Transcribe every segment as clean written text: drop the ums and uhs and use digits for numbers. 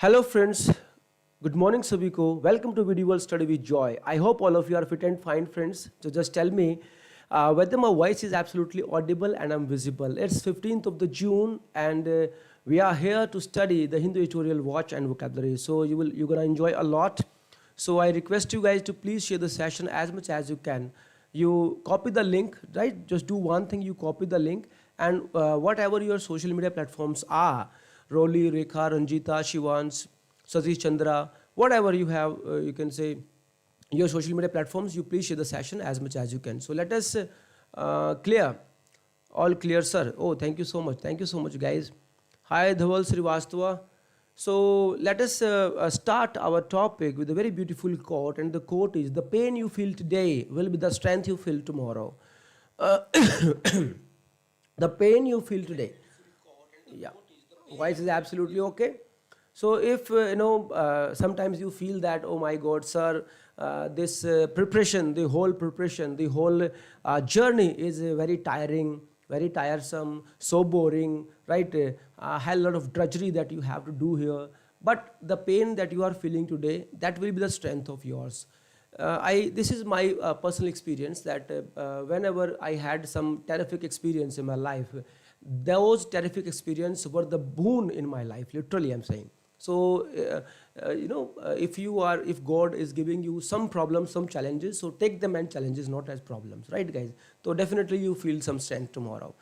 Hello friends, good morning सभी को. Welcome to Video World Study with Joy. I hope all of you are fit and fine friends. So just tell me whether my voice is absolutely audible and I'm visible. It's 15th of the June and we are here to study the Hindu Editorial watch and vocabulary. So you're gonna enjoy a lot. So I request you guys to please share the session as much as you can. You copy the link, right? Just do one thing, you copy the link and whatever your social media platforms are, Roli, Rekha, Ranjita, Shivans, Satish Chandra, whatever you have, you can say your social media platforms, you please share the session as much as you can. So let us clear. All clear, sir. Oh, thank you so much. Thank you so much, guys. Hi, Dhaval Srivastava. So let us start our topic with a very beautiful quote, and the quote is, "The pain you feel today will be the strength you feel tomorrow." Uh, the pain you feel today. Yeah. Voice is absolutely okay. So if sometimes you feel that, oh my God, sir, this preparation, the whole preparation, the whole journey is very tiring, very tiresome, so boring, right? A lot of drudgery that you have to do here. But the pain that you are feeling today, that will be the strength of yours. This is my personal experience that whenever I had some terrific experience in my life, those terrific experiences were the boon in my life, literally I'm saying. So, if God is giving you some problems, some challenges, so take them and challenges, not as problems, right guys? So definitely you feel some strength tomorrow.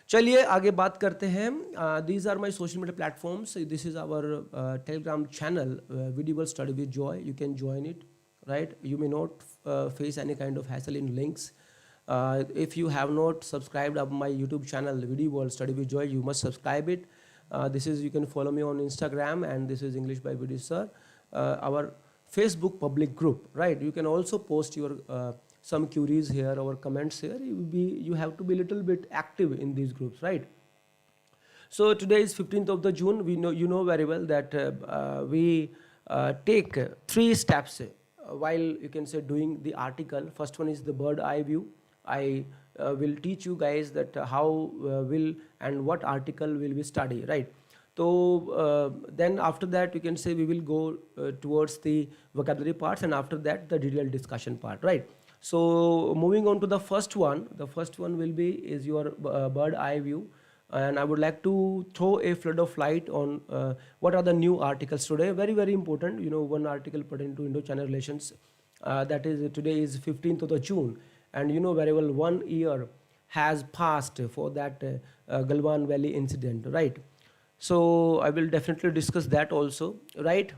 चलिए आगे बात करते हैं. These are my social media platforms. This is our Telegram channel, Video World Study with Joy. You can join it, right? You may not face any kind of hassle in links. If you have not subscribed up my YouTube channel, Video World Study with Joy, you must subscribe it. You can follow me on Instagram, and this is English by Video Sir. Our Facebook public group, right? You can also post your some queries here or comments here. You have to be a little bit active in these groups, right? So today is 15th of the June. You know very well that we take 3 steps while you can say doing the article. First one is the bird eye view. I will teach you guys that how will and what article will we study, right? So then after that you can say we will go towards the vocabulary parts, and after that the detailed discussion part, right? So moving on to the first one will be is your bird eye view, and I would like to throw a flood of light on what are the new articles today. Very, very important, one article pertaining to Indo-China relations, that is today is 15th of the June. And you know very well 1 year has passed for that Galwan Valley incident, right? So I will definitely discuss that also, right?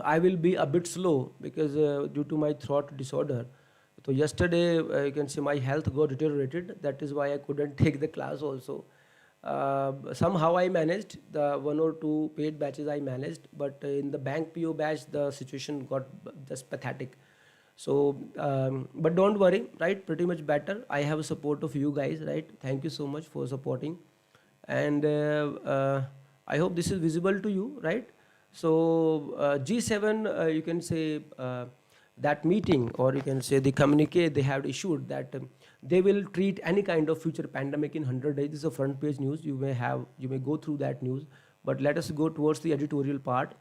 I will be a bit slow because due to my throat disorder. So yesterday you can see my health got deteriorated. That is why I couldn't take the class also. Somehow I managed the 1 or 2 paid batches I managed, but in the bank PO batch the situation got just pathetic. So, but don't worry, right? Pretty much better. I have support of you guys, right? Thank you so much for supporting. And I hope this is visible to you, right? So G7, you can say that meeting, or you can say the communique they have issued that they will treat any kind of future pandemic in 100 days. This is a front page news. You may go through that news. But let us go towards the editorial part.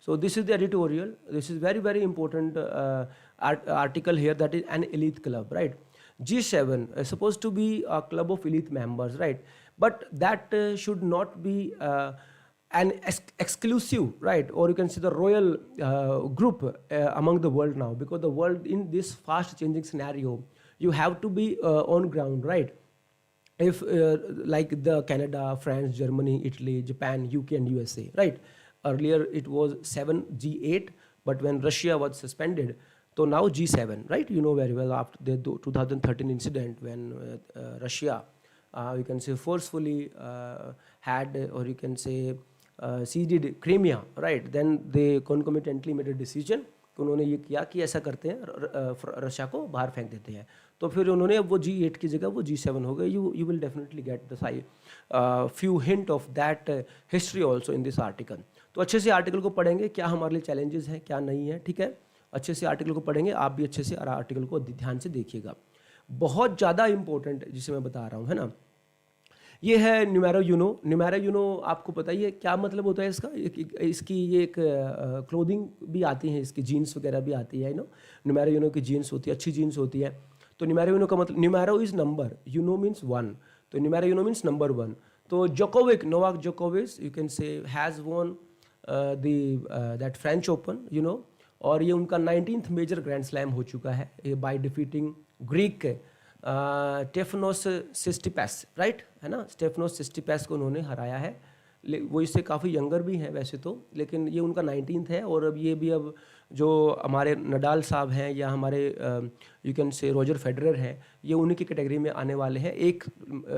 So this is the editorial. This is very, very important article here, that is an elite club, right? G7 is supposed to be a club of elite members, right? But that should not be an exclusive, right? Or you can say the royal group among the world now, because the world in this fast changing scenario, you have to be on ground, right? If like the Canada, France, Germany, Italy, Japan, UK and USA, right? Earlier it was 7G8, but when Russia was suspended, so now G7, right? You know very well after the 2013 incident when Russia, you can say forcefully had, or you can say seized Crimea, right? Then they concomitantly made a decision कि उन्होंने ये किया कि ऐसा करते हैं, Russia को बाहर फेंक देते हैं. तो फिर उन्होंने अब वो G8 की जगह वो G7 हो गए. You will definitely get the few hint of that history also in this article. तो अच्छे से आर्टिकल को पढ़ेंगे, क्या हमारे लिए चैलेंजेस हैं, क्या नहीं है, ठीक है? अच्छे से आर्टिकल को पढ़ेंगे, आप भी अच्छे से आर्टिकल को ध्यान से देखिएगा. बहुत ज़्यादा इंपॉर्टेंट जिसे मैं बता रहा हूँ, है ना? ये है न्यूमेरो यूनो। न्यूमेरो यूनो आपको पता ही है क्या मतलब होता है इसका। इसकी ये एक क्लोथिंग भी आती है, इसकी जीन्स वगैरह भी आती है, न्यूमेरो यूनो की जीन्स होती है, अच्छी जीन्स होती है। तो न्यूमेरो यूनो का मतलब, numero is number, uno means one, तो numero uno means number one. तो जोकोविक, नोवाक जोकोविच, you can say has won that French Open, और ये उनका 19th मेजर ग्रैंड स्लैम हो चुका है by defeating Greek Stefanos Tsitsipas, right है ना, स्टेफनोस सिस्टिपैस को उन्होंने हराया है। वो इससे काफ़ी यंगर भी हैं वैसे तो, लेकिन ये उनका 19th है। और अब ये भी अब जो हमारे नडाल साहब हैं या हमारे यू कैन से रोजर फेडरर हैं, ये उन्हीं की कैटेगरी में आने वाले हैं। एक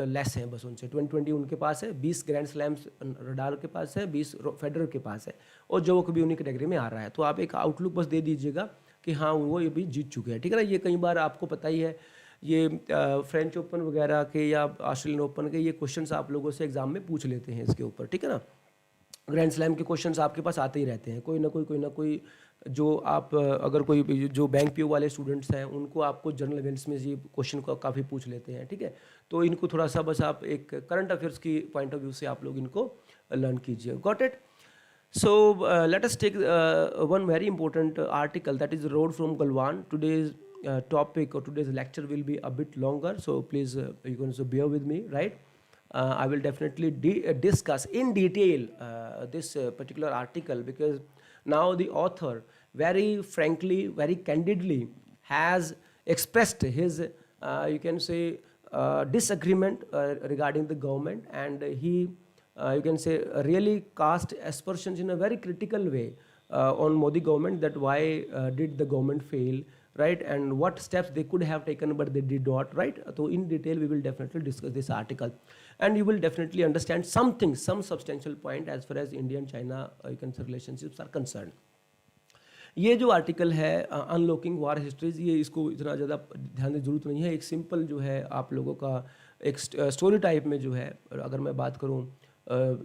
लेस हैं बस उनसे, 2020 उनके पास है, 20 ग्रैंड स्लैम्स नडाल के पास है, 20 फेडरर के पास है, और जो भी उन्हीं कैटेगरी में आ रहा है। तो आप एक आउटलुक बस दे दीजिएगा कि हाँ वो ये भी जीत चुके हैं, ठीक है ना। ये कई बार आपको पता ही है, ये फ्रेंच ओपन वगैरह के या ऑस्ट्रेलियन ओपन के ये क्वेश्चंस आप लोगों से एग्जाम में पूछ लेते हैं इसके ऊपर, ठीक है ना। ग्रैंड स्लैम के क्वेश्चंस आपके पास आते ही रहते हैं, कोई ना कोई जो आप अगर कोई जो बैंक पीओ वाले स्टूडेंट्स हैं उनको आपको जनरल इवेंट्स में ये क्वेश्चन को काफ़ी पूछ लेते हैं, ठीक है। तो इनको थोड़ा सा बस आप एक करंट अफेयर्स की पॉइंट ऑफ व्यू से आप लोग इनको लर्न कीजिए। Got it. So let us take one very important article that is wrote from Galwan. Today's topic or today's lecture will be a bit longer, so please you can also bear with me, right? I will definitely discuss in detail this particular article, because now the author very frankly, very candidly has expressed his you can say disagreement regarding the government, and he you can say really cast aspersions in a very critical way on Modi government, that why did the government fail, right, and what steps they could have taken but they did not, right. So in detail we will definitely discuss this article, and you will definitely understand something, some substantial point as far as India and China you can say relationships are concerned. ये जो article है unlocking वार histories, ये इसको इतना ज़्यादा ध्यान देने की जरूरत नहीं है। एक सिंपल जो है आप लोगों का एक स्टोरी टाइप में जो है, अगर मैं बात करूँ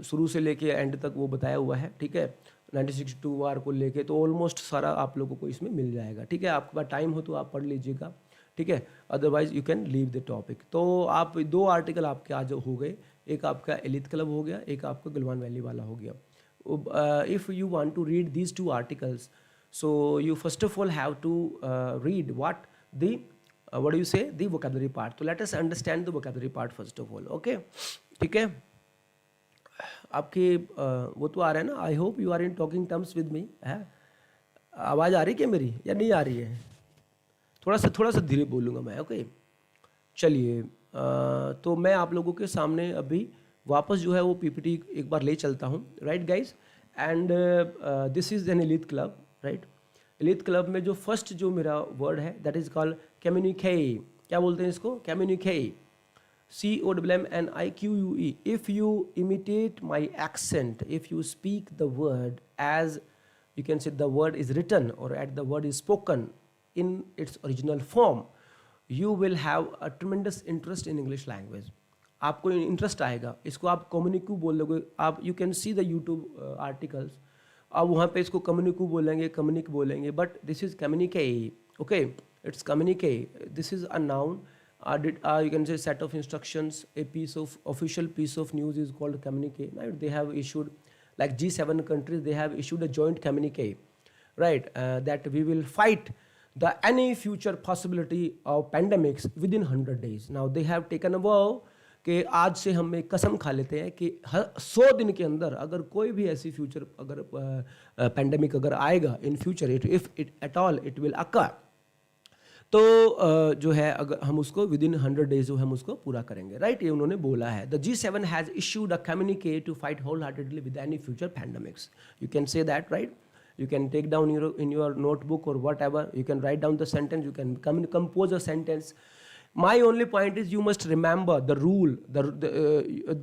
शुरू से लेके एंड तक वो बताया हुआ है, ठीक है। 1962 वार को लेके तो ऑलमोस्ट सारा आप लोगों को इसमें मिल जाएगा, ठीक है। आपके पास टाइम हो तो आप पढ़ लीजिएगा, ठीक है, otherwise you can leave the topic. तो आप दो आर्टिकल आपके आज हो गए, एक आपका एलिथ क्लब हो गया, एक आपका गलवान वैली वाला हो गया। If you want to read these two articles, so you first of all have to read what do you say, the vocabulary part. So let us understand the vocabulary part first of all, okay, ठीक है। आपके वो तो आ रहा है ना, I hope you are in talking terms with me, है। आवाज़ आ रही है क्या मेरी या नहीं आ रही है? थोड़ा सा धीरे बोलूँगा मैं, ओके। चलिए तो मैं आप लोगों के सामने अभी वापस जो है वो पीपीटी एक बार ले चलता हूँ, right guys. And this is an elite club, right. Elite club में जो फर्स्ट जो मेरा वर्ड है दैट इज कॉल्ड कम्युनिके। क्या बोलते हैं इसको? कम्युनिके, COMMNIQUE. If you imitate my accent, if you speak the word as you can say the word is written or as the word is spoken in its original form, you will have a tremendous interest in English language. आपको interest आएगा, इसको आप communique बोल लोगे। आप you can see the YouTube articles, आप वहाँ पे इसको कम्युनिकू बोलेंगे, कम्युनिक बोलेंगे, but this is communique, okay, it's communique. This is a noun, you can say set of instructions, a piece of official piece of news is called communique, right? They have issued, like G7 countries, they have issued a joint communique, right, that we will fight any future possibility of pandemics within 100 days. Now they have taken a vow कि आज से हम एक कसम खा लेते हैं कि 100 दिन के अंदर अगर कोई भी ऐसी फ्यूचर अगर पैंडेमिक अगर आएगा in future, if it at all it will occur, तो जो है अगर हम उसको विद इन 100 डेज जो हम उसको पूरा करेंगे, राइट। ये उन्होंने बोला है। The G7 has issued a communique to fight whole heartedly with any future pandemics. You can say that, right. You can take down in your notebook or whatever, you can write down the sentence, you can compose a sentence. My only point is you must remember the rule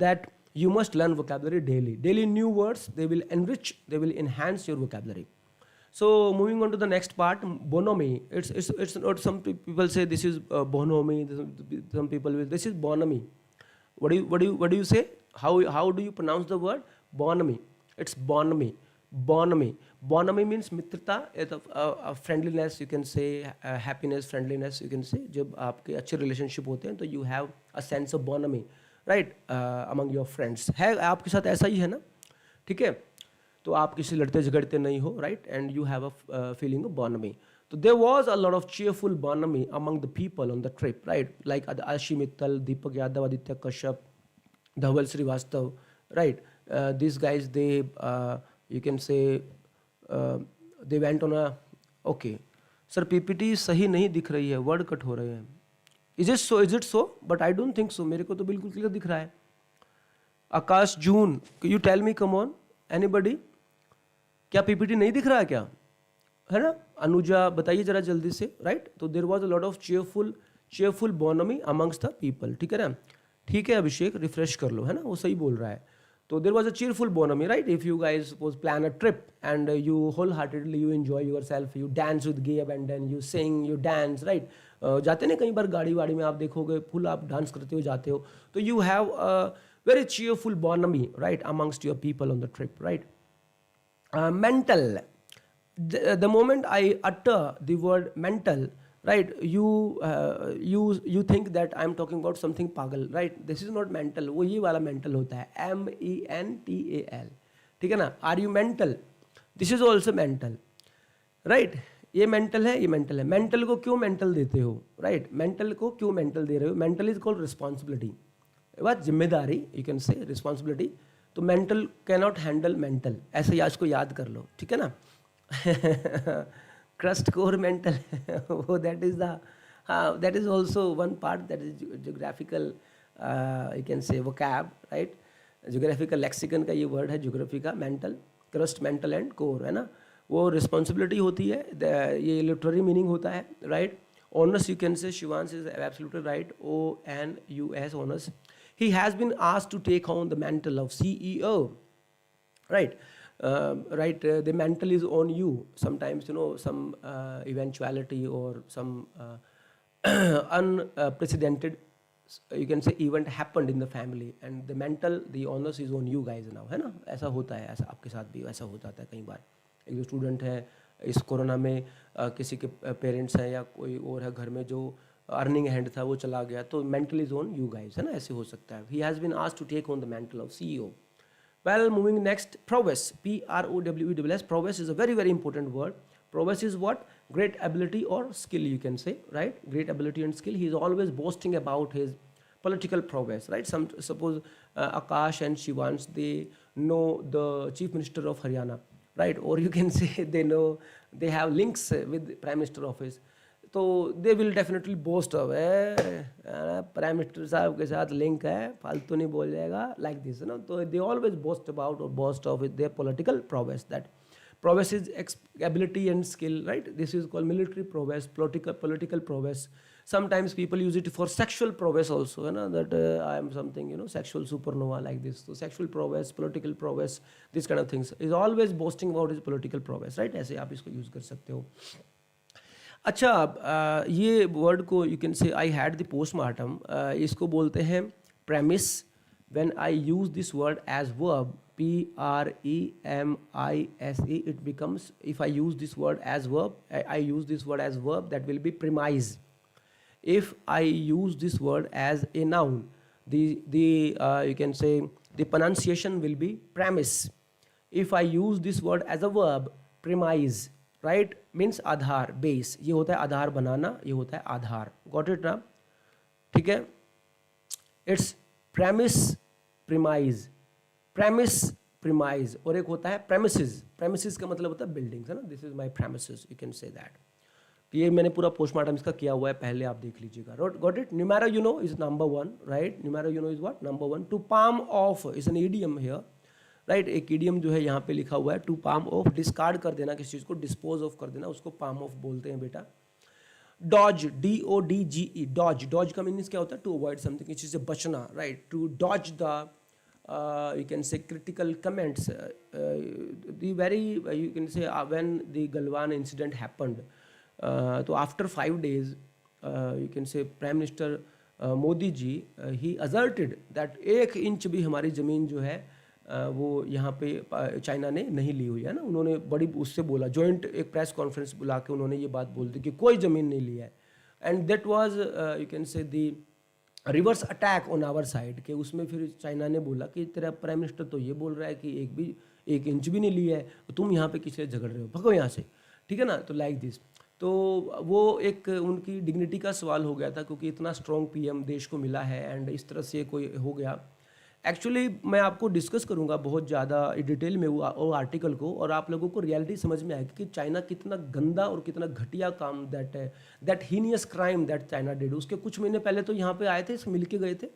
that you must learn vocabulary daily. Daily new words, they will enrich, they will enhance your vocabulary. So moving on to the next part, bonhomie. It's not, some people say this is bonhomie, some people will, this is bonhomie. What do you say? How do you pronounce the word bonhomie? It's bonhomie. Bonhomie means मित्रता, friendliness, you can से happiness, friendliness, you can से जब आपके अच्छे relationship होते हैं तो you have a sense of bonhomie, right, among your friends. है आपके साथ ऐसा ही है ना, ठीक है, तो आप किसी लड़ते झगड़ते नहीं हो, right, and you have a feeling of bonhomie. तो there was a lot of cheerful bonhomie among the people on the trip, right, like Ashi Mittal, Deepak Yadav, Aditya Kashyap, Dhaval Srivastav, right, these guys, they you can say uh, they went on a, okay, sir PPT सही नहीं दिख रही है, word cut हो रहे हैं, is it so, but I don't think so, मेरे को तो बिल्कुल क्लियर दिख रहा है। Akash June, you tell me, come on anybody, क्या पीपीटी नहीं दिख रहा है क्या, है ना? अनुजा बताइए जरा जल्दी से, राइट। तो there was a lot of cheerful bonhomie amongst the people, ठीक है ना? ठीक है अभिषेक, रिफ्रेश कर लो, है ना, वो सही बोल रहा है। तो there was a cheerful bonhomie, right? If you guys suppose plan a trip and you wholeheartedly you enjoy yourself, you dance with gay abandon, you sing, you dance, right? जाते ना कई बार गाड़ी वाड़ी में आप देखोगे फुल आप डांस करते हो जाते हो, तो you have a very cheerful bonhomie, right, amongst your people on the trip, right? Mental, the moment I utter the word mental, right, you think that I'm talking about something pagal, right? This is not mental, वो ये वाला mental होता है, mental, ठीक है ना? Are you mental? This is also mental, right? ये mental है, ये mental है। mental को क्यों mental देते हो, right? mental को क्यों mental दे रहे हो? mental is called responsibility, बात जिम्मेदारी, you can say responsibility। तो मेंटल कैनॉट हैंडल मेंटल, ऐसे आज को याद कर लो, ठीक है ना? क्रस्ट कोर मेंटल वो दैट इज द, हाँ, that is also one part, that is geographical, you can से वोकैब, राइट, ज्योग्राफिकल लेक्सिकन का ये वर्ड है ज्योग्राफी का, mental, crust, mental and core, है ना? वो रिस्पॉन्सिबिलिटी होती है, ये लिटरेरी मीनिंग होता है, राइट। ऑनर्स, यू कैन से, Shivansh is absolutely right, ONUS, honours. He has been asked to take on the mantle of CEO, right? The mantle is on you. Sometimes, you know, some eventuality or some unprecedented, you can say, event happened in the family, and the mantle, the onus is on you guys now, है ना? ऐसा होता है, ऐसा आपके साथ भी ऐसा हो जाता है कई बार। एक जो स्टूडेंट है इस कोरोना में, किसी के पेरेंट्स हैं या कोई और है घर में जो अर्निंग हैंड था वो चला गया, तो mantle is on you guys, है ना? ऐसे हो सकता है। He has been asked to take on the mantle of CEO। Well, moving next, prowess, PROWESS। Prowess is a very very important word. Prowess is what? Great ability और skill, you can say, right, great ability and skill. He is always boasting about his political prowess, right? Suppose Akash and Shivansh, they know the Chief Minister of Haryana, right? Or you can say they have links with Prime Minister office, तो they will definitely boast of, prime minister साहब के साथ link है, फालतू नहीं बोल जाएगा, like this, ना? तो दे ऑलवेज बोस्ट अबाउट और boast of with their political prowess. That prowess is ability and skill, right? This is called military prowess, political prowess. sometimes people use it for sexual prowess also, है ना? that I am something, you know, sexual supernova, like this. So sexual prowess, political prowess, this kind of things, is always boasting about his political prowess, right? ऐसे आप इसको use कर सकते हो। अच्छा, ये वर्ड को यू कैन से, आई हैड द पोस्टमार्टम, इसको बोलते हैं premise. When I use this word as verb, PREMISE, it becomes, if I use this word as verb, I use this word as verb, that will be premise. If I use this word as a noun, you can say the pronunciation will be premise. If I use this word as a verb, premise, right, means Aadhaar, base. ये होता है आधार बनाना, ये होता है आधार। Got it ना? ठीक है, it's premise, premise, premise, premise. और एक होता है प्रेमिसेस। प्रेमिसेस का मतलब होता है बिल्डिंग्स, है ना? This is my premises, you can say that. ये मैंने पूरा पोस्टमार्टम इसका किया हुआ है, पहले आप देख लीजिएगा। Got it? Numero you know is number 1, राइट? Numero you know is what? Number 1। To palm off is an idiom here, right? एक ईडियम जो है यहाँ पे लिखा हुआ है, टू पाम ऑफ, डिस्कार्ड कर देना किसी चीज़ को, डिस्पोज ऑफ कर देना, उसको पाम ऑफ बोलते हैं बेटा। डॉज, DODGE, डॉज, डॉज का मीनिंग क्या होता है? टू अवॉइड समथिंग, किसी से बचना, right? To dodge the, you can say, critical comments, the very, you can say, when the Galwan incident happened, तो after 5 days, you can say, Prime Minister Modi ji, he asserted that 1 inch भी हमारी ज़मीन जो है वो यहाँ पे चाइना ने नहीं ली हुई है ना। उन्होंने बड़ी उससे बोला, जॉइंट एक प्रेस कॉन्फ्रेंस बुला के उन्होंने ये बात बोल दी कि कोई ज़मीन नहीं ली है। And that was, you can say, the reverse attack on our side के उसमें फिर चाइना ने बोला कि तेरा प्राइम मिनिस्टर तो ये बोल रहा है कि एक इंच भी नहीं लिया है, तो तुम यहाँ पे किस लिए झगड़ रहे हो, भगो यहाँ से, ठीक है ना। तो लाइक दिस, तो वो एक उनकी डिग्निटी का सवाल हो गया था, क्योंकि इतना स्ट्रॉन्ग पीएम देश को मिला है एंड इस तरह से कोई हो गया। एक्चुअली मैं आपको डिस्कस करूंगा बहुत ज़्यादा डिटेल में वो आर्टिकल को, और आप लोगों को रियलिटी समझ में आएगी कि चाइना कितना गंदा और कितना घटिया काम that heinous crime that China did. उसके कुछ महीने पहले तो यहाँ पे आए थे, मिल के गए थे,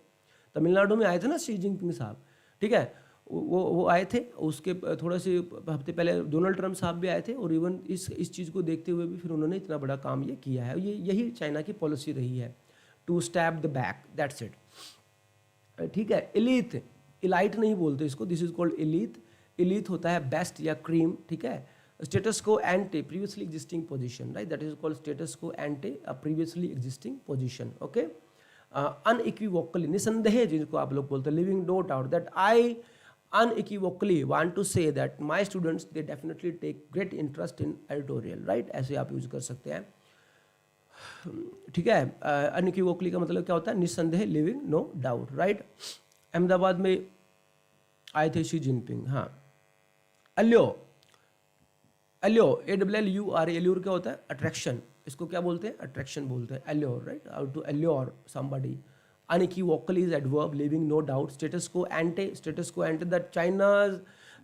तमिलनाडु में आए थे ना शी जिनपिंग साहब, ठीक है, वो आए थे। उसके थोड़ा से हफ्ते पहले डोनाल्ड ट्रम्प साहब भी आए थे, और इवन इस चीज़ को देखते हुए भी फिर उन्होंने इतना बड़ा काम ये किया है। यही चाइना की पॉलिसी रही है, to stab the back, that's it, ठीक है। इलीथ, इलाइट नहीं बोलते इसको, this is called elite. Elite होता है बेस्ट या क्रीम, ठीक है। Status quo ante previously existing position, right, that is called status quo ante a previously existing position, okay. Unequivocally, निसंदेह जिनको आप लोग बोलते हैं, leaving no doubt that I unequivocally want to say that my students they definitely take great interest in editorial, right, ऐसे आप use कर सकते हैं, ठीक है। अनइक्विवोकली का मतलब क्या होता है, निसंदेह, leaving no doubt, right. Ahmedabad में आए थे शी जिनपिंग, हाँ। अल्यो, ALLUR, एल्यूर क्या होता है, अट्रैक्शन, इसको क्या बोलते हैं, अट्रैक्शन बोलते हैं, allure, right, how to allure somebody. Unequivocally is adverb, leaving no doubt. Status quo ante, that China's,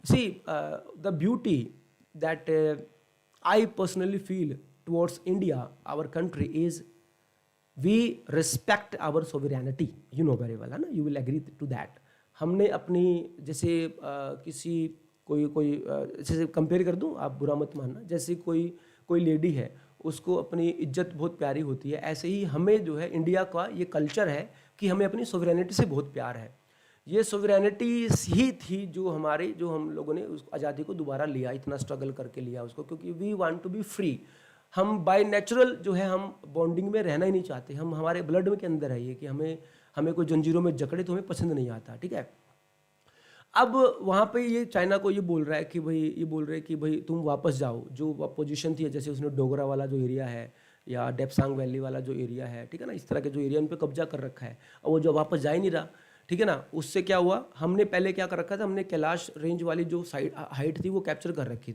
see, the beauty that I personally feel towards India, our country, is we respect our sovereignty, you know very well, है ना, you will agree to that. हमने अपनी, जैसे किसी कोई जैसे compare कर दूं, आप बुरा मत मानना, जैसे कोई लेडी है, उसको अपनी इज्जत बहुत प्यारी होती है, ऐसे ही हमें जो है इंडिया का ये कल्चर है कि हमें अपनी सोवरेनिटी से बहुत प्यार है। ये सोवरेनिटी ही थी जो हम लोगों ने उस आज़ादी को दोबारा लिया, इतना स्ट्रगल करके लिया उसको, क्योंकि we want to be free. हम बाय नेचुरल जो है हम बॉन्डिंग में रहना ही नहीं चाहते, हम हमारे ब्लड में के अंदर है ये कि हमें कोई जंजीरों में जकड़े तो हमें पसंद नहीं आता, ठीक है। अब वहाँ पे ये चाइना को ये बोल रहा है कि भाई तुम वापस जाओ, जो पोजीशन थी, जैसे उसने डोगरा वाला जो एरिया है या डेप्सांग वैली वाला जो एरिया है, ठीक है ना, इस तरह के जो एरिया उन पे कब्जा कर रखा है, और वो जो वापस जा ही नहीं रहा, ठीक है ना। उससे क्या हुआ, हमने पहले क्या कर रखा था, हमने कैलाश रेंज वाली जो हाइट थी वो कैप्चर कर रखी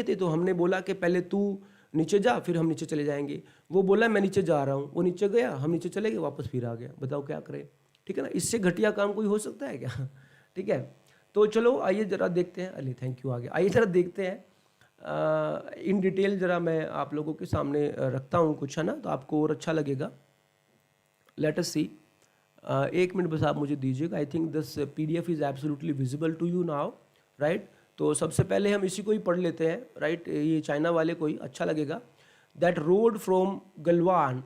थी, तो हमने बोला कि पहले तू नीचे जा, फिर हम नीचे चले जाएंगे। वो बोला मैं नीचे जा रहा हूँ, वो नीचे गया, हम नीचे चले गए, वापस फिर आ गया, बताओ क्या करें, ठीक है ना। इससे घटिया काम कोई हो सकता है क्या, ठीक है। तो चलो आइए जरा देखते हैं, अली थैंक यू, आगे आइए जरा देखते हैं इन डिटेल, जरा मैं आप लोगों के सामने रखता हूँ कुछ, है ना, तो आपको और अच्छा लगेगा। लेट अस सी, एक मिनट बस आप मुझे दीजिएगा। I think this PDF is absolutely visible to you now, right. तो सबसे पहले हम इसी को ही पढ़ लेते हैं, राइट, ये चाइना वाले को ही अच्छा लगेगा। That road from Galwan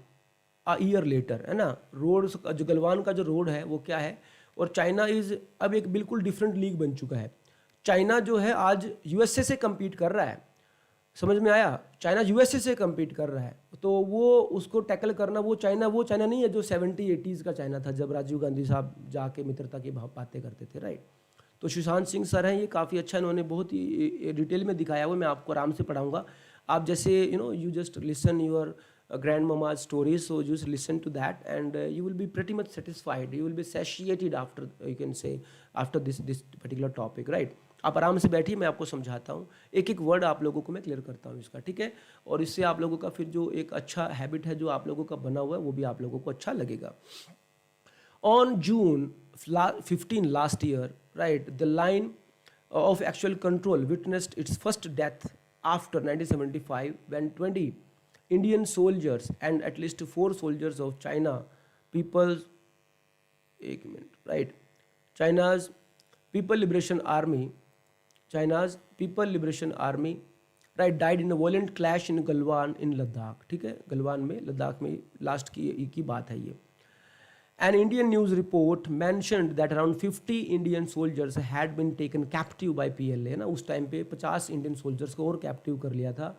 a year later, है ना, रोड जो गलवान का जो रोड है वो क्या है, और चाइना इज़ अब एक बिल्कुल डिफरेंट लीग बन चुका है। चाइना जो है आज USA से कम्पीट कर रहा है, समझ में आया, चाइना USA से कम्पीट कर रहा है, तो वो उसको टैकल करना, वो चाइना नहीं है जो 70-80s का चाइना था, जब राजीव गांधी साहब जाके मित्रता की बातें करते थे, राइट। तो सुशांत सिंह सर हैं, ये काफ़ी अच्छा, इन्होंने बहुत ही डिटेल में दिखाया हुआ, मैं आपको आराम से पढ़ाऊँगा। आप जैसे you just listen your grandmama's stories, so just listen to that and you will be pretty much satisfied, you will be satiated after, you can say, after this particular topic, right। आप आराम से बैठिए, मैं आपको समझाता हूँ, एक एक वर्ड आप लोगों को मैं क्लियर करता हूँ इसका, ठीक है, और इससे आप लोगों का फिर जो एक अच्छा हैबिट है जो आप लोगों का बना हुआ है वो भी आप लोगों को अच्छा लगेगा। On June 15 last year, right, the line of actual control witnessed its first death after 1975 when 20 Indian soldiers and at least 4 soldiers of People's People Liberation Army, right, died in a violent clash in Galwan in Ladakh, ठीक है, गलवान में, लद्दाख में last की बात है ये। An Indian news report mentioned that around 50 Indian soldiers had been taken captive by PLA, ना, उस टाइम पे 50 इंडियन सोल्जर्स को और कैप्टिव कर लिया था,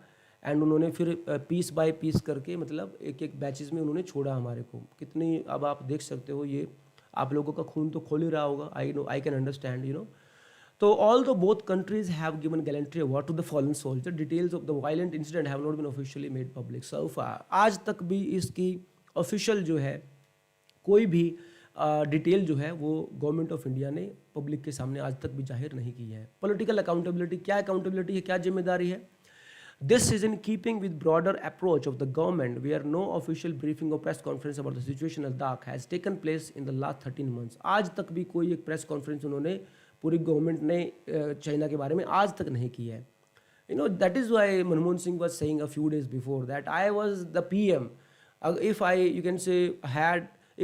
एंड उन्होंने फिर पीस बाय पीस करके, मतलब एक एक बैचेस में उन्होंने छोड़ा हमारे को। कितनी, अब आप देख सकते हो, ये आप लोगों का खून तो खोल ही रहा होगा, I can understand, you know. तो although both countries have given gallantry award to the fallen soldier, details of the violent incident have not been officially made public so far। आज तक भी इसकी ऑफिशियल जो है कोई भी डिटेल जो है वो गवर्नमेंट ऑफ इंडिया ने पब्लिक के सामने आज तक भी जाहिर नहीं की है। पॉलिटिकल अकाउंटेबिलिटी, क्या अकाउंटेबिलिटी है, क्या जिम्मेदारी है? This is in keeping with broader approach of the government where no official briefing और press conference about the situation in Ladakh has taken place in the last 13 months. आज तक भी कोई एक प्रेस कॉन्फ्रेंस उन्होंने पूरी गवर्नमेंट ने चाइना के बारे में आज तक नहीं की है। You know, that is why Manmohan Singh was saying a few days before that I was the PM. If I, you can say,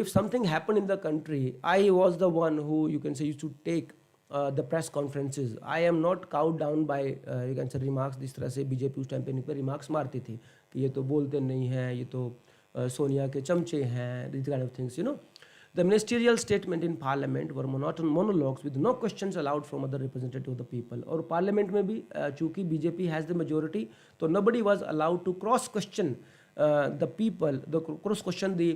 if something happened in the country, I was the one who, you can say, used to take the press conferences. I am not cowed down by, you can say, remarks. जिस तरह से BJP उस time पे इन पर remarks मारती थी कि ये तो बोलते नहीं हैं, ये तो सोनिया के चमचे हैं, these kind of things, you know. The ministerial statement in parliament were monologues with no questions allowed from other representative of the people. और parliament में भी चूँकि BJP has the majority, तो nobody was allowed to cross question the people, cross question the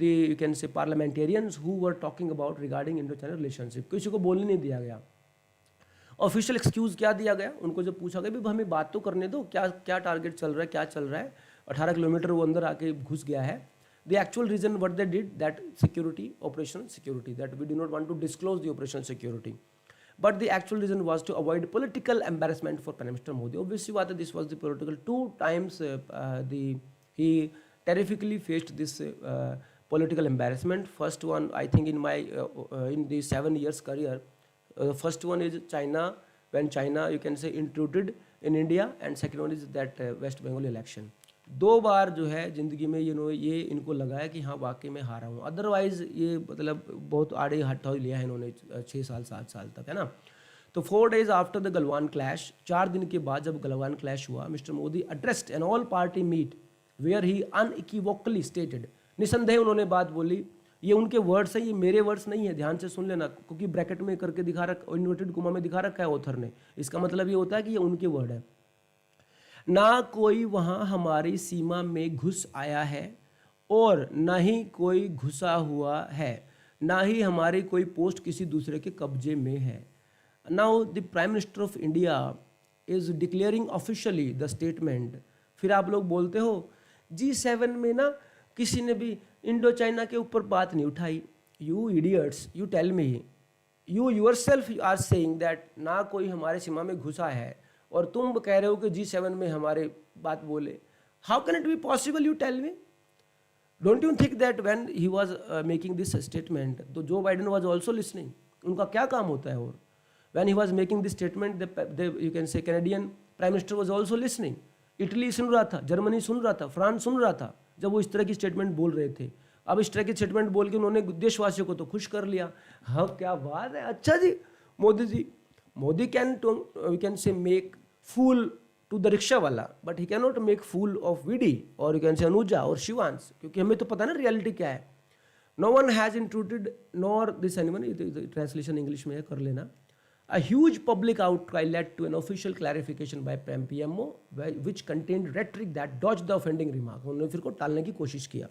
you can say parliamentarians who were talking about regarding Indo-China relationship. किसी को बोलने नहीं दिया गया। ऑफिशियल एक्सक्यूज़ क्या दिया गया? उनको जब पूछा गया भी हमें बात तो करने दो, क्या क्या टारगेट चल रहा है, क्या चल रहा है, 18 किलोमीटर वो अंदर आके घुस गया है। The actual reason what they did, that security, operational security, that we do not want to disclose the operational security. But the actual reason was to avoid political embarrassment for Prime Minister Modi. Obviously, this was the political. 2 times he terrifically faced this political embarrassment. First one, I think in my in the 7 years career, the first one is China, when China, you can say, intruded in India, and second one is that West Bengal election. 2 बार जो है ज़िंदगी में ये इनको लगा है कि हाँ वाकई में हारा हूँ। अदरवाइज़ ये मतलब बहुत आड़े हटो लिया है इन्होंने 6 साल 7 साल तक, है ना। तो 4 days after the Galwan clash, 4 दिन के बाद जब गलवान क्लैश हुआ, mister Modi addressed an all party meet where he unequivocally stated, निसंदेह उन्होंने बात बोली। ये उनके वर्ड्स हैं, ये मेरे वर्ड्स नहीं है, ध्यान से सुन लेना, क्योंकि ब्रैकेट में करके दिखा रखा, इन्वर्टेड कोमा में दिखा रखा है ऑथर ने। इसका मतलब ये होता है कि ये उनके वर्ड है। ना कोई वहाँ हमारी सीमा में घुस आया है और ना ही कोई घुसा हुआ है, ना ही हमारी कोई पोस्ट किसी दूसरे के कब्जे में है। Now the prime minister of India is declaring officially the statement. फिर आप लोग बोलते हो G7 में ना किसी ने भी इंडो चाइना के ऊपर बात नहीं उठाई। You idiots, you tell me, you yourself are saying that ना कोई हमारे सीमा में घुसा है और तुम कह रहे हो कि G7 में हमारे बात बोले। How can it be possible, you tell me? Don't you think that when he was making this statement, तो Joe Biden was also listening? उनका क्या काम होता है? और when he was making this statement, you can say Canadian prime minister was also listening. Italy सुन रहा था, जर्मनी सुन रहा था, फ्रांस सुन रहा था जब वो इस तरह की स्टेटमेंट बोल रहे थे। अब इस तरह की स्टेटमेंट बोल के उन्होंने देशवासियों को तो खुश कर लिया। हाँ, क्या बात है। अच्छा जी, Modi can say make fool to the rickshaw वाला, but he can not make fool of VD और यू कैन से अनुजा और शिवांश, क्योंकि हमें तो पता ना रियलिटी क्या है। No one has intruded nor this animal, translation English में है, कर लेना। A huge public outcry led to an official clarification by PMO, which contained rhetoric that dodged the offending remark. उन्होंने फिर को टालने की कोशिश किया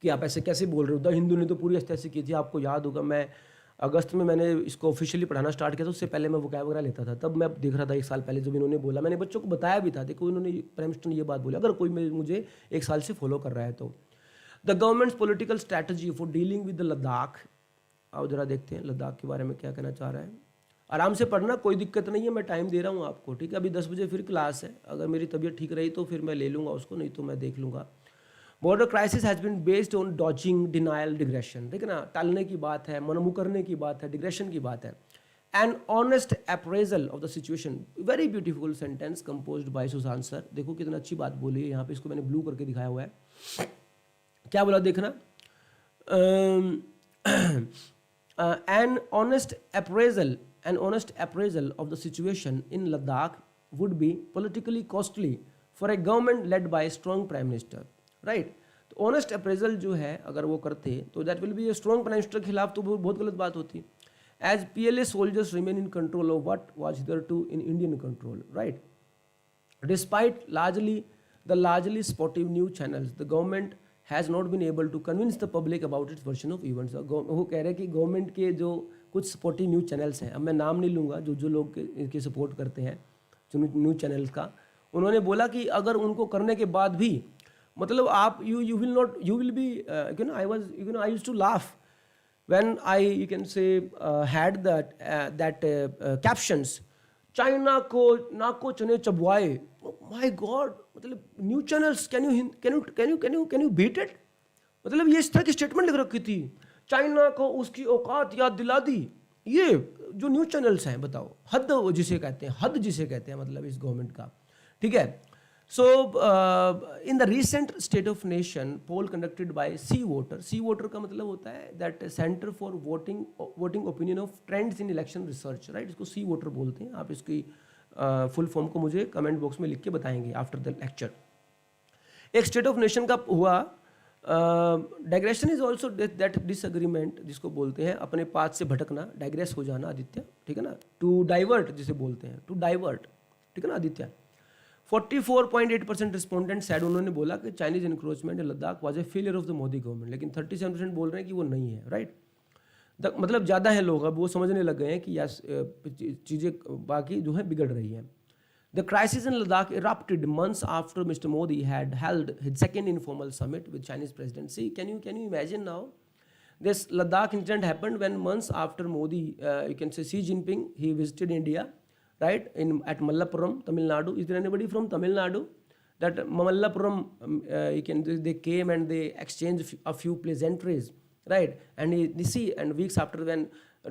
कि आप ऐसे कैसे बोल रहे हो। द हिंदू ने तो पूरी ऐसी की थी, आपको याद होगा। मैं अगस्त में मैंने इसको ऑफिशियली पढ़ाना स्टार्ट किया था, उससे पहले मैं वोकैब वगैरह लेता था। तब मैं देख रहा था 1 साल पहले जब इन्होंने बोला, मैंने बच्चों को बताया भी था, देखो इन्होंने प्राइम मिनिस्टर ने ये बात बोली। अगर कोई मुझे 1 साल से फॉलो कर रहा है तो the governments political strategy for dealing with the Ladakh. आओ जरा देखते हैं लद्दाख के बारे में क्या कहना चाह रहा है। आराम से पढ़ना, कोई दिक्कत नहीं है, मैं टाइम दे रहा हूँ आपको, ठीक है। अभी 10 बजे फिर क्लास है, अगर मेरी तबीयत ठीक रही तो फिर मैं ले लूँगा उसको, नहीं तो मैं देख लूँगा। Border crisis has been based on dodging, denial, digression. ठीक है ना, टालने की बात है, मनमु करने की बात है, डिग्रेशन की बात है। An honest appraisal of the situation, very beautiful sentence composed bye Sushant sir. देखो कितना अच्छी बात बोली है यहाँ पे, इसको मैंने ब्लू करके दिखाया हुआ है। क्या बोला देखना, an honest appraisal of the situation in Ladakh would be politically costly for a government led by a strong prime minister, right? तो honest appraisal जो है अगर वो करते तो that will be a strong prime minister के खिलाफ तो बहुत गलत बात होती। As PLA soldiers remain in control of what was hitherto in Indian control, right? Despite the largely sportive news channels, the government has not been able to convince the public about its version of events. वो कह रहे हैं कि government के जो कुछ supportive news channels हैं, अब मैं नाम नहीं लूँगा, जो लोग इनके सपोर्ट करते हैं जो न्यूज़ चैनल्स का, उन्होंने बोला कि अगर उनको करने के बाद भी मतलब आप you will not, you will be I used to laugh when I, you can say, had that captions, China को नाको चने चबवाए. माय गॉड, मतलब news channels, can you beat it. मतलब ये इस तरह की स्टेटमेंट लिख रखी थी, चाइना को उसकी औकात याद दिला दी. ये जो न्यूज चैनल्स हैं, बताओ, हद जिसे कहते हैं, हद जिसे कहते हैं, मतलब इस गवर्नमेंट का. ठीक है. So, in the recent State of Nation poll conducted by Sea Voter का मतलब होता है that Center for Voting Opinion of Trends in Election Research, right? इसको Sea Voter बोलते हैं. आप इसकी फुल फॉर्म को मुझे कमेंट बॉक्स में लिख के बताएंगे आफ्टर द लेक्चर. एक स्टेट ऑफ नेशन का हुआ. Digression is also that disagreement, जिसको बोलते हैं अपने पाथ से भटकना, डाइग्रेस हो जाना आदित्य. ठीक है ना. टू डाइवर्ट जिसे बोलते हैं, टू डाइवर्ट. ठीक है ना आदित्य. 44.8% रिस्पोंडेंट सैड, उन्होंने बोला कि Chinese encroachment in Ladakh was a failure of the Modi government. लेकिन 37% बोल रहे हैं कि वो नहीं है. राइट. मतलब ज़्यादा है लोग, अब वो समझने लग गए हैं कि यस चीज़ें बाकी जो है बिगड़ रही हैं. The crisis in Ladakh erupted months after Mr. Modi had held his second informal summit with Chinese president. See, can you imagine now? This Ladakh incident happened when months after Modi, you can say Xi Jinping, he visited India. Right, at Mallapuram, Tamil Nadu. Is there anybody from Tamil Nadu? That Mallapuram, they came and they exchanged a few pleasantries, right? And and weeks after, when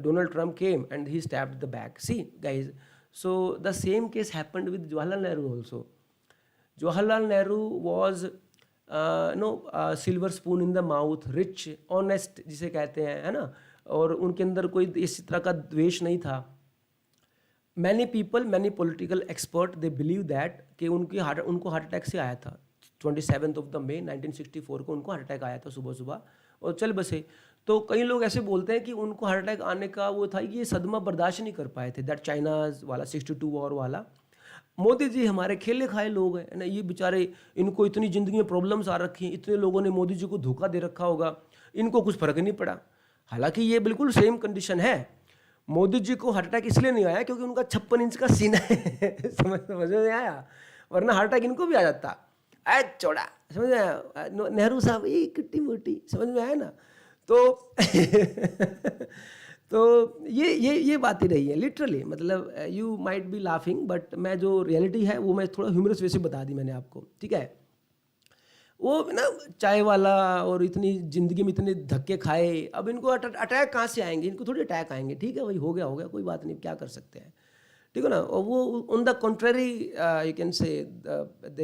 Donald Trump came and he stabbed the back. See, guys, so the same case happened with Jawaharlal Nehru also. Jawaharlal Nehru was silver spoon in the mouth, rich, honest जिसे कहते हैं, है ना. और उनके अंदर कोई इस तरह का द्वेष नहीं था. Many people, many political expert, they believe that कि उनको हार्ट अटैक से आया था. 27th of the May 1964 को उनको हार्ट अटैक आया था सुबह सुबह और चल बसे. तो कई लोग ऐसे बोलते हैं कि उनको हार्ट अटैक आने का वो था कि ये सदमा बर्दाश्त नहीं कर पाए थे, दैट चाइनाज वाला 62 वॉर वाला. मोदी जी हमारे खेले खाए लोग हैं ना, ये बेचारे, इनको इतनी ज़िंदगी में प्रॉब्लम्स आ रखी हैं, इतने लोगों ने मोदी जी को धोखा दे रखा होगा, इनको कुछ फ़र्क नहीं पड़ा. हालांकि ये बिल्कुल सेम कंडीशन है. मोदी जी को हार्ट अटैक इसलिए नहीं आया क्योंकि उनका 56 इंच का सीना है. समझ में आया, वरना हार्ट अटैक इनको भी आ जाता. चौड़ा, समझ में आया. नेहरू साहब ये किट्टी मोटी, समझ में आया ना. तो तो ये बात ही रही है लिटरली. मतलब you might be laughing, but मैं जो रियलिटी है वो मैं थोड़ा ह्यूमरस वे से बता दी मैंने आपको. ठीक है. वो ना चाय वाला और इतनी ज़िंदगी में इतने धक्के खाए, अब इनको अटैक कहाँ से आएंगे, इनको थोड़ी अटैक आएंगे. ठीक है भाई, हो गया कोई बात नहीं, क्या कर सकते हैं. ठीक है ना. और वो on the contrary, you can से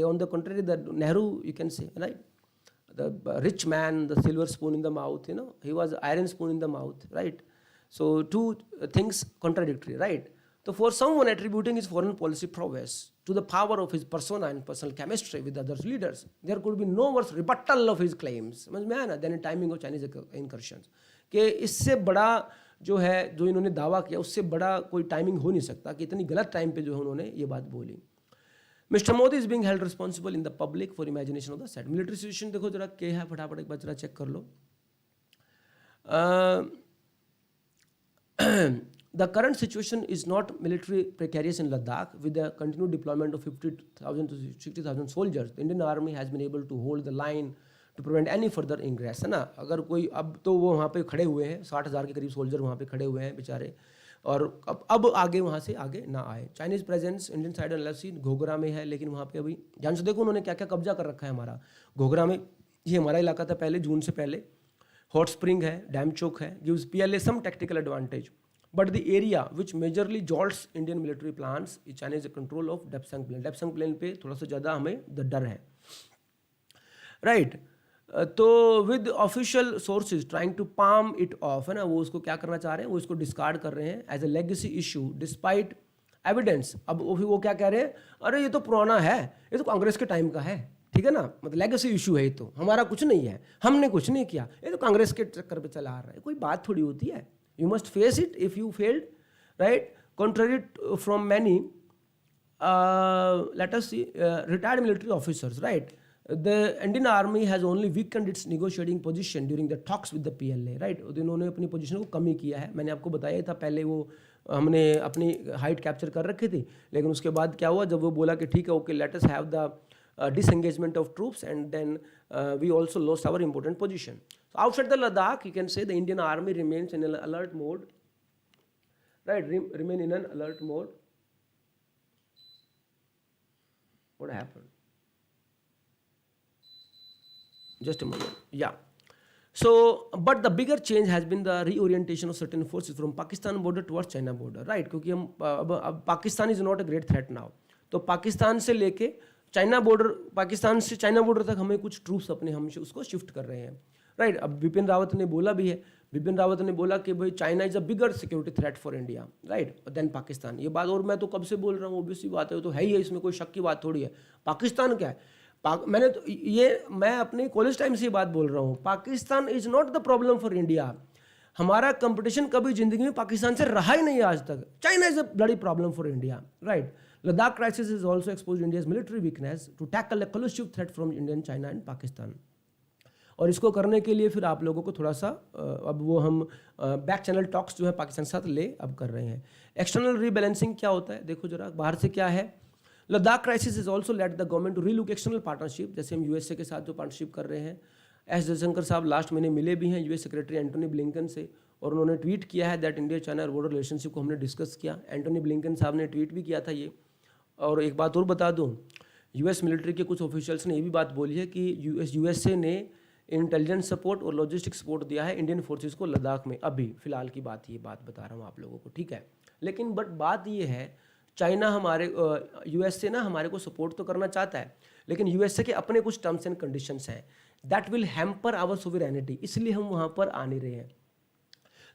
on the contrary the Nehru, you can say, right, the rich man, the silver spoon in the mouth, he was iron spoon in the mouth. Right. So two things contradictory. Right. So for someone attributing his foreign policy prowess to the power of his persona and personal chemistry with other leaders, there could be no worse rebuttal of his claims, समझ में आया ना, than in timing of Chinese incursions. कि इससे बड़ा जो है, जो इन्होंने दावा किया, उससे बड़ा कोई टाइमिंग हो नहीं सकता कि इतनी गलत टाइम पे जो है उन्होंने ये बात बोली. Mr. Modi is being held responsible in the public for imagination of the said. Military situation देखो जरा क्या है, फटाफट एक बार जरा चेक कर लो. The current situation is not military precarious in Ladakh. With the continued deployment of 50,000 to 60,000 soldiers, the Indian Army has been able to hold the line to prevent any further ingress, है ना. अगर कोई, अब तो वो वहाँ पे खड़े हुए हैं, 60,000 के करीब सोल्जर वहाँ पे खड़े हुए हैं बेचारे, और अब आगे वहाँ से आगे ना आए. Chinese presence Indian side NLC Ghoghra में है, लेकिन वहाँ पे अभी ध्यान से देखो उन्होंने क्या क्या कब्जा कर रखा है हमारा. घोघरा में ये हमारा इलाका था पहले, जून से पहले. हॉट स्प्रिंग है, डैम चौक है, gives PLA some tactical advantage. But the area which majorly jolts Indian military plans is China's control of Depsang Plain. Depsang Plain पे थोड़ा सा ज़्यादा हमें डर है. Right. तो with official sources trying to palm it off, है ना, वो उसको क्या करना चाह रहे हैं, वो इसको डिस्कार्ड कर रहे हैं as a legacy issue despite evidence. अब वो क्या कह रहे हैं, अरे ये तो पुराना है, ये तो कांग्रेस के टाइम का है. ठीक है ना, मतलब लेगेसी इशू है, ये तो हमारा कुछ नहीं है, हमने कुछ नहीं किया, ये तो कांग्रेस के चक्कर पे चला आ रहा है. कोई बात थोड़ी होती है. You must face it if you failed, right? Contrary from many, let us see, retired military officers, right? The Indian Army has only weakened its negotiating position during the talks with the PLA, right? उन्होंने अपनी position को कम ही किया है. मैंने आपको बताया था पहले, वो हमने अपनी हाइट कैप्चर कर रखी थी, लेकिन उसके बाद क्या हुआ, जब वो बोला कि ठीक है, okay, let us have the disengagement of troops, and then we also lost our important position. So outside the Ladakh, you can say the Indian army remains in an alert mode, right? Remain in an alert mode. What happened? Just a moment. Yeah. So, but the bigger change has been the reorientation of certain forces from Pakistan border towards China border, right? क्योंकि हम अब Pakistan is not a great threat now, तो पाकिस्तान से लेके China border, Pakistan से China border तक हमें कुछ ट्रूप्स अपने हम उसको शिफ्ट कर रहे हैं, राइट? अब बिपिन रावत ने बोला भी है, बिपिन रावत ने बोला कि भाई China is a bigger security threat for India, right, then Pakistan. ये बात और मैं तो कब से बोल रहा हूँ, ऑब्वियसली बात है, तो है ही है, इसमें कोई शक की बात थोड़ी है। पाकिस्तान क्या है, मैंने तो मैं अपने कॉलेज टाइम से ये बात बोल रहा हूँ, Pakistan is not the problem for India. हमारा कंपटीशन कभी जिंदगी में पाकिस्तान से रहा ही नहीं आज तक। चाइना इज अ बड़ी problem for India, right? Ladakh crisis is also expose India's military weakness to tackle a collusive threat from Indian, China and Pakistan. और इसको करने के लिए फिर आप लोगों को थोड़ा सा अब वो हम बैक चैनल टॉक्स जो है पाकिस्तान के साथ अब कर रहे हैं। एक्सटर्नल रीबैलेंसिंग क्या होता है, देखो जरा बाहर से क्या है। Ladakh crisis is also let the government to relook external partnership, जैसे हम यूएसए के साथ जो पार्टनरशिप कर रहे हैं। एस जयशंकर साहब लास्ट महीने मिले भी हैं यूएस सेक्रेटरी एंटोनी ब्लिंकन से, और उन्होंने ट्वीट किया है that India China border relationship को हमने डिस्कस किया। एंटोनी ब्लिंकन साहब ने ट्वीट भी किया था ये। और एक बात और बता दूँ, यूएस मिलिट्री के कुछ ऑफिशियल्स ने ये भी बात बोली है कि यूएसए ने इंटेलिजेंस सपोर्ट और लॉजिस्टिक सपोर्ट दिया है इंडियन फोर्सेस को लद्दाख में। अभी फिलहाल की बात, ये बात बता रहा हूँ आप लोगों को, ठीक है? लेकिन बट बात ये है, चाइना हमारे यूएसए ना हमारे को सपोर्ट तो करना चाहता है, लेकिन यूएसए के अपने कुछ टर्म्स एंड कंडीशंस हैं that will hamper our sovereignty, इसलिए हम वहाँ पर आ नहीं रहे हैं।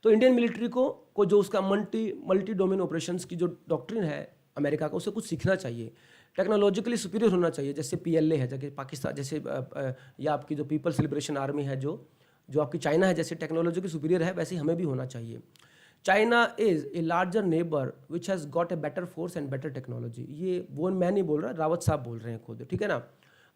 तो इंडियन मिलिट्री को जो उसका मल्टी डोमेन ऑपरेशंस की जो डॉक्ट्रिन है अमेरिका का, उसे कुछ सीखना चाहिए, टेक्नोलॉजिकली सुपीरियर होना चाहिए। जैसे PLA है, जैसे पाकिस्तान, जैसे या आपकी जो पीपल्स लिबरेशन आर्मी है, जो आपकी चाइना है, जैसे टेक्नोलॉजिकली सुपीरियर है, वैसे हमें भी होना चाहिए। China is a larger neighbour which has got a better force and better technology. ये वो मैं नहीं बोल रहा, रावत साहब बोल रहे हैं खुद, ठीक है ना?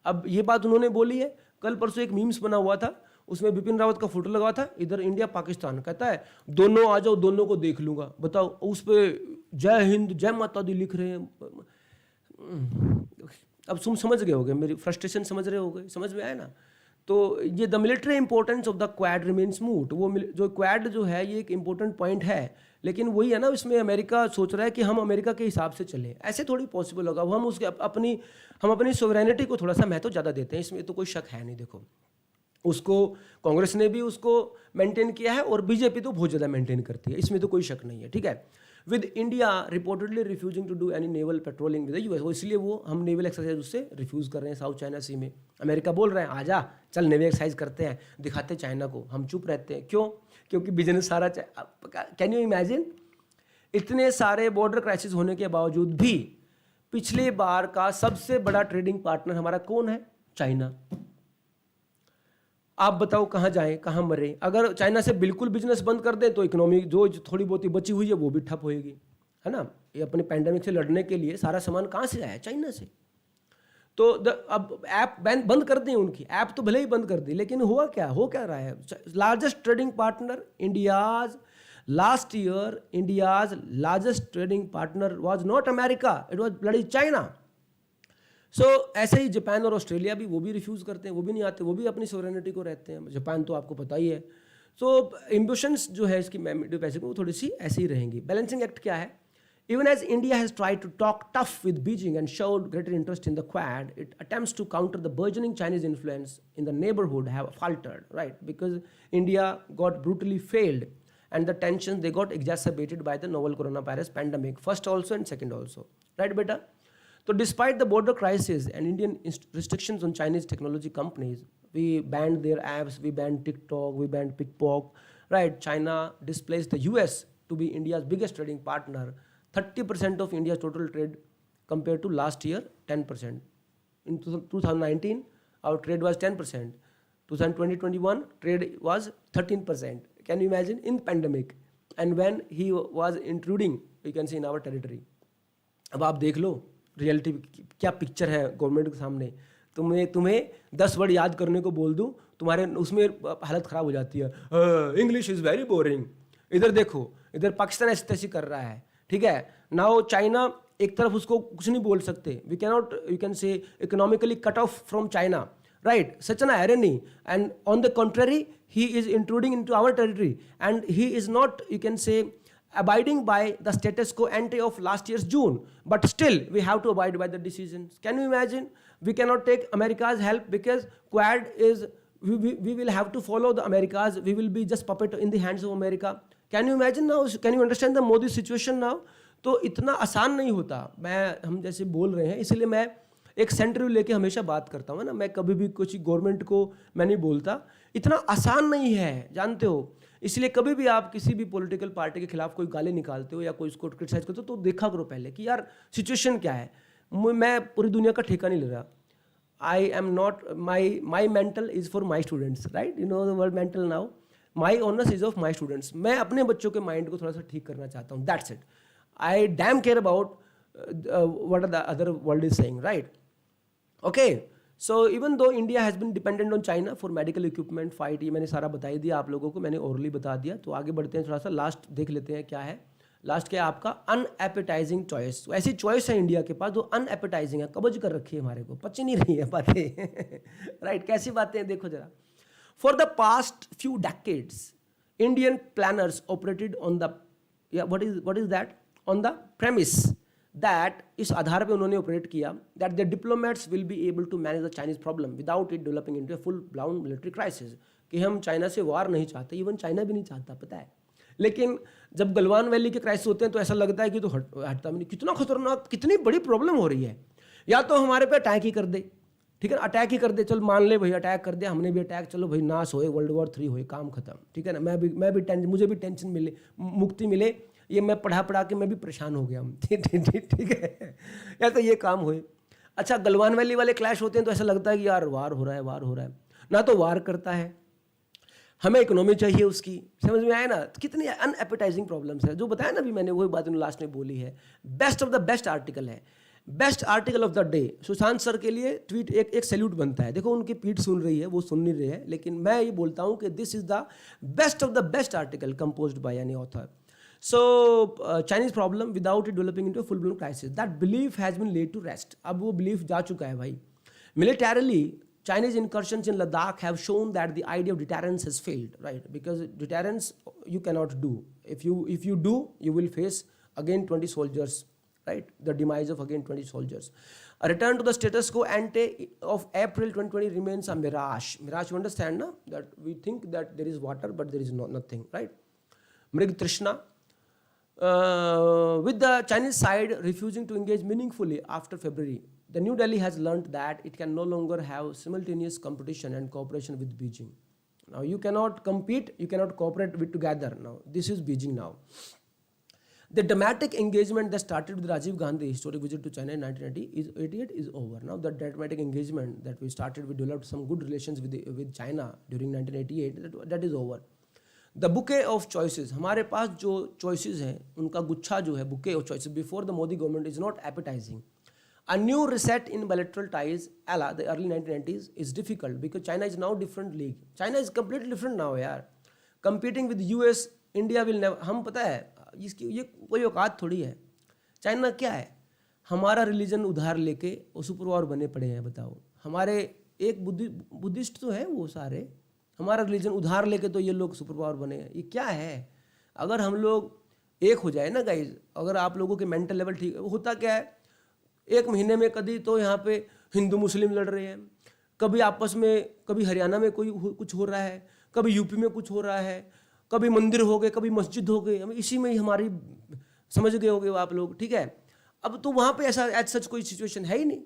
अब ये बात उन्होंने बोली है। कल परसों एक मीम्स बना हुआ था, उसमें बिपिन रावत का फोटो लगा था, इधर इंडिया पाकिस्तान, कहता है दोनों आ जाओ, दोनों को देख लूँगा। बताओ, उस पर जय हिंद जय माता दी लिख रहे हैं। अब तुम समझ गए होगे, मेरी फ्रस्ट्रेशन समझ रहे होगे, समझ में आया ना? तो ये the military importance of the quad remains moot. वो जो क्वाड जो है ये एक इंपॉर्टेंट पॉइंट है, लेकिन वही है ना, इसमें अमेरिका सोच रहा है कि हम अमेरिका के हिसाब से चलें। ऐसे थोड़ी पॉसिबल होगा। हम उसके अपनी सोवरेनिटी को थोड़ा सा महत्व ज़्यादा देते हैं, इसमें तो कोई शक है नहीं। देखो, उसको कांग्रेस ने भी उसको मेंटेन किया है और बीजेपी तो बहुत ज़्यादा मेंटेन करती है, इसमें तो कोई शक नहीं है, ठीक है? With India reportedly refusing to do any naval patrolling with the US, इसलिए वो हम नेवल एक्सरसाइज उससे रिफ्यूज़ कर रहे हैं साउथ चाइना सी में। अमेरिका बोल रहे हैं आजा चल नेवल एक्सरसाइज करते हैं, दिखाते चाइना को। हम चुप रहते हैं, क्यों? क्योंकि बिजनेस सारा, कैन यू इमेजिन, इतने सारे बॉर्डर क्राइसिस होने के बावजूद भी पिछले बार का सबसे बड़ा ट्रेडिंग पार्टनर हमारा कौन है? चाइना। आप बताओ कहाँ जाएं, कहाँ मरें? अगर चाइना से बिल्कुल बिजनेस बंद कर दें तो इकोनॉमी जो थोड़ी बहुत ही बची हुई है वो भी ठप होएगी, है ना? ये अपने पैंडेमिक से लड़ने के लिए सारा सामान कहाँ से आया? चाइना से। तो अब ऐप बंद कर दी उनकी, ऐप तो भले ही बंद कर दी, लेकिन हो क्या रहा है? Largest trading partner India's last year, India's largest trading partner was not America, it was bloody China. So ऐसे ही जापान और ऑस्ट्रेलिया भी, वो भी रिफ्यूज़ करते हैं, वो भी नहीं आते, वो भी अपनी सोवरेनिटी को रहते हैं। जापान तो आपको पता ही है। सो एम्बिशंस जो है इसकी पैसे वो थोड़ी सी ऐसी ही रहेंगी। बैलेंसिंग एक्ट क्या है? Even as India has tried to talk tough with Beijing and showed greater interest in the Quad, its attempts to counter the burgeoning Chinese influence in the neighborhood have faltered, right? Because India got brutally failed, and the tensions they got exacerbated by the novel coronavirus pandemic, first also and second also, right, beta? So despite the border crisis and Indian restrictions on Chinese technology companies, we banned their apps, we banned TikTok, we banned Pickpock, right? China displaced the US to be India's biggest trading partner. 30% of India's total trade compared to last year, 10%. In 2019, our trade was 10%. 2021, trade was 13%. Can you imagine? In pandemic. And when he was intruding, you can see, in our territory. अब आप देख लो reality क्या picture है government के सामने। तुम्हें 10 word याद करने को बोल दूं, तुम्हारे उसमें हालत ख़राब हो जाती है। English is very boring. इधर देखो, इधर पाकिस्तान ऐसी तैसी कर रहा है, ठीक है? नाउ चाइना एक तरफ उसको कुछ नहीं बोल सकते, we cannot you can say economically cut off from China, right? Such an irony. And on the contrary, he is intruding into our territory, and he is not, you can say, abiding by the status quo ante of last year's June. But still, we have to abide by the decisions. Can you imagine? We cannot take America's help because Quad is, we will have to follow the Americas. We will be just puppet in the hands of America. Can you imagine now? Can you understand the Modi situation now? तो इतना आसान नहीं होता. हम जैसे बोल रहे हैं, इसलिए मैं एक सेंटर व्यू लेके हमेशा बात करता हूँ ना. मैं कभी भी कुछ गवर्नमेंट को मैं नहीं बोलता, इतना आसान नहीं है, जानते हो. इसलिए कभी भी आप किसी भी पॉलिटिकल पार्टी के खिलाफ कोई गाली निकालते हो या कोई उसको क्रिटिसाइज करते हो तो देखा करो पहले कि यार सिचुएशन क्या है. मैं पूरी दुनिया का ठेका नहीं ले रहा. I am not, my mental is for my students, right? You know the word mental now. My honours is of my students. मैं अपने बच्चों के माइंड को थोड़ा सा ठीक करना चाहता हूँ. That's it. I dam care about what the other world is saying, right? Okay, so even though India has been dependent on China for medical equipment, fight, ये मैंने सारा बता ही दिया आप लोगों को, मैंने ओरली बता दिया. तो आगे बढ़ते हैं, थोड़ा सा लास्ट देख लेते हैं क्या है. लास्ट क्या है आपका? अनएपेटाइजिंग चॉइस. ऐसी चॉइस है इंडिया के पास जो अनएपेटाइजिंग है, कब्ज कर रखी है, हमारे को पच नहीं रही है बातें. राइट? कैसी बातें हैं देखो जरा. For the past few decades Indian planners operated on the, what is that, on the premise that इस आधार पे उन्होंने ऑपरेट किया that the diplomats will be able to manage the Chinese problem without it developing into a full blown military crisis. कि हम China से वार नहीं चाहते, even China भी नहीं चाहता, पता है. लेकिन जब गलवान वैली के क्राइसिस होते हैं तो ऐसा लगता है कि तो हटता भी नहीं. कितना खतरनाक, कितनी बड़ी प्रॉब्लम हो रही है. या तो हमारे पे अटैक ही कर दे, ठीक है ना, अटैक ही कर दे. चल मान ले भाई अटैक कर दिया, हमने भी अटैक, चलो भाई नाश होए, World War 3 होए, काम खत्म, ठीक है ना. मैं भी टेंशन, मुझे भी टेंशन मिले, मुक्ति मिले. ये मैं पढ़ा के मैं भी परेशान हो गया हूँ. ठीक है, या तो ये काम हुए. अच्छा, गलवान वैली वाले क्लैश होते हैं तो ऐसा लगता है कि यार वार हो रहा है. ना तो वार करता है, हमें इकोनॉमी चाहिए उसकी. समझ में आया ना? कितनी अनएपेटाइजिंग प्रॉब्लम्स है. जो बताया ना अभी मैंने, वही बात लास्ट में बोली है. Best of the best article है, best article of the day. Sushant sir के लिए ट्वीट एक सैल्यूट बनता है. देखो उनकी पीठ सुन रही है, वो सुन नहीं रहे हैं, लेकिन मैं ये बोलता हूँ कि this is the best of the best article composed by any author. So Chinese problem without it developing into a full blown crisis. That belief has been laid to rest. अब वो belief जा चुका है भाई. Militarily, Chinese incursions in Ladakh have shown that the idea of deterrence has failed, right? Because deterrence you cannot do. If you do, you will face again 20 soldiers, right? The demise of again 20 soldiers. A return to the status quo ante of April 2020 remains a mirage. Mirage, you understand, na? That we think that there is water, but there is nothing, right? Mrig Trishna. With the Chinese side refusing to engage meaningfully after February, the New Delhi has learnt that it can no longer have simultaneous competition and cooperation with Beijing. Now you cannot compete, you cannot cooperate with together. Now this is Beijing now. The dramatic engagement that started with Rajiv Gandhi historic visit to China in 1988 is over. Now the dramatic engagement that we started, we developed some good relations with China during 1988. That is over. The bouquet of choices, हमारे पास जो choices हैं उनका गुच्छा जो है, bouquet of choices before the Modi government is not appetising. A new reset in bilateral ties ala the early 1990s is difficult because China is now different league. China is completely different now यार. Competing with US, India will never. हम पता है इसकी ये कोई औकात थोड़ी है. चाइना क्या है, हमारा रिलीजन उधार लेके वो सुपर पावर बने पड़े हैं. बताओ, हमारे एक बुद्धिस्ट तो है वो सारे, हमारा रिलीजन उधार लेके तो ये लोग सुपर पावर बने हैं. ये क्या है? अगर हम लोग एक हो जाए ना गाइज, अगर आप लोगों के मेंटल लेवल ठीक, होता क्या है, एक महीने में कभी तो यहाँ पे हिंदू मुस्लिम लड़ रहे हैं, कभी आपस में, कभी हरियाणा में कुछ हो रहा है, कभी यूपी में कुछ हो रहा है, कभी मंदिर हो गए, कभी मस्जिद हो गए. हम इसी में ही हमारी, समझ गए होगे आप लोग, ठीक है. अब तो वहाँ पे ऐसा एज सच कोई सिचुएशन है ही नहीं.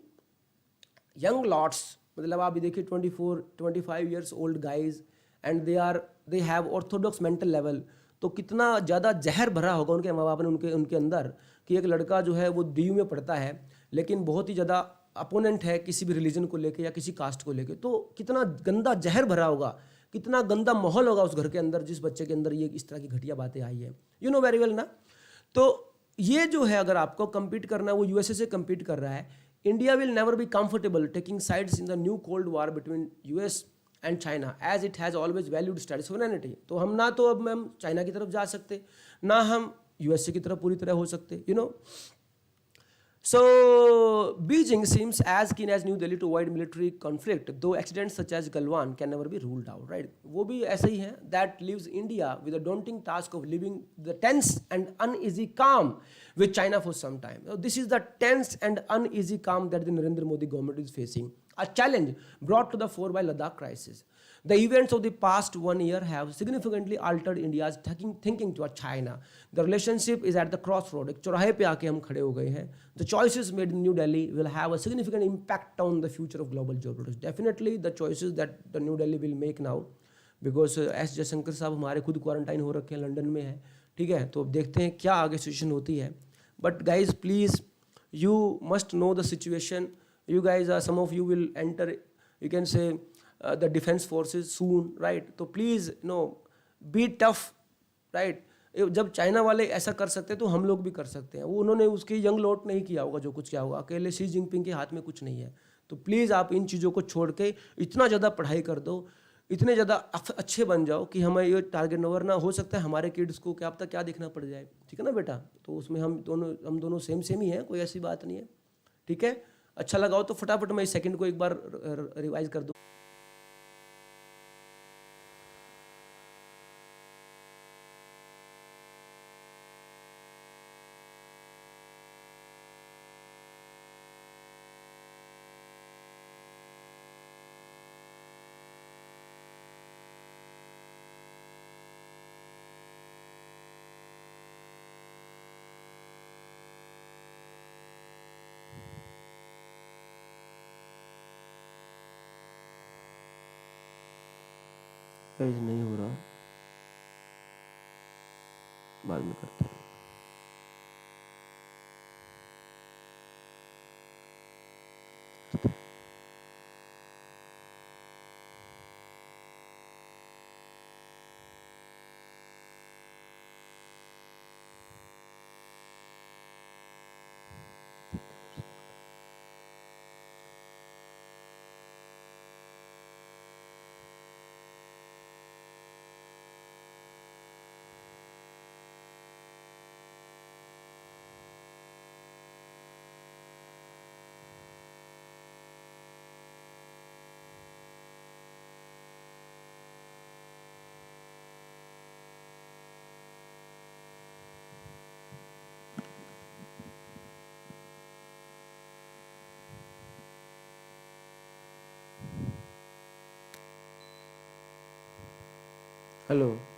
यंग लॉट्स, मतलब आप भी देखिए 24-25 years old guys and they have Orthodox mental level. तो कितना ज़्यादा जहर भरा होगा उनके माँ बाप ने उनके अंदर कि एक लड़का जो है वो DU में पढ़ता है लेकिन बहुत ही ज़्यादा अपोनेंट है किसी भी रिलीजन को लेके या किसी कास्ट को लेके. तो कितना गंदा जहर भरा होगा, कितना गंदा माहौल होगा उस घर के अंदर जिस बच्चे के अंदर ये इस तरह की घटिया बातें आई है. यू नो वेरी वेल ना. तो ये जो है, अगर आपको कम्पीट करना है, वो USA से कम्पीट कर रहा है. India will never be comfortable taking sides in the new Cold War between US and China as it has always valued status sovereignty. तो हम ना तो अब हम चाइना की तरफ जा सकते, ना हम USA की तरफ पूरी तरह हो सकते. You know, So, Beijing seems as keen as New Delhi to avoid military conflict, though accidents such as Galwan can never be ruled out, right? वो भी ऐसे ही है, that leaves India with a daunting task of living the tense and uneasy calm with China for some time. So this is the tense and uneasy calm that the Narendra Modi government is facing, a challenge brought to the fore by Ladakh crisis. The events of the past 1 year have significantly altered India's thinking toward China. The relationship is at the crossroad. एक चौराहे पे आके हम खड़े हो गए हैं. The choices made in New Delhi will have a significant impact on the future of global geopolitics. Definitely the choices that the New Delhi will make now, because S Jaishankar साहब हमारे खुद क्वारंटाइन हो रखे हैं, लंदन में है, ठीक है. तो अब देखते हैं क्या आगे सिचुएशन होती है. But guys, please, you must know the situation. You guys are, some of you will enter, you can say, the defense forces soon, right? तो please no be tough, right. जब चाइना वाले ऐसा कर सकते हैं तो हम लोग भी कर सकते हैं. वो उन्होंने उसकी यंग लॉट नहीं किया होगा जो कुछ किया होगा, अकेले शी जिनपिंग के हाथ में कुछ नहीं है. तो प्लीज़ आप इन चीज़ों को छोड़ के इतना ज़्यादा पढ़ाई कर दो, इतने ज़्यादा अच्छे बन जाओ कि हमें ये टारगेट नंबर ना हो सकता है हमारे किड्स को क्या पता क्या देखना पड़ जाए. ठीक है ना बेटा. तो उसमें हम दोनों सेम ही हैं, कोई ऐसी बात नहीं है. ठीक है. अच्छा लगा हो तो फटाफट मैं इस सेकंड को एक बार रिवाइज कर दूँ. पेज नहीं हो रहा, बाद में करते हैं. हेलो.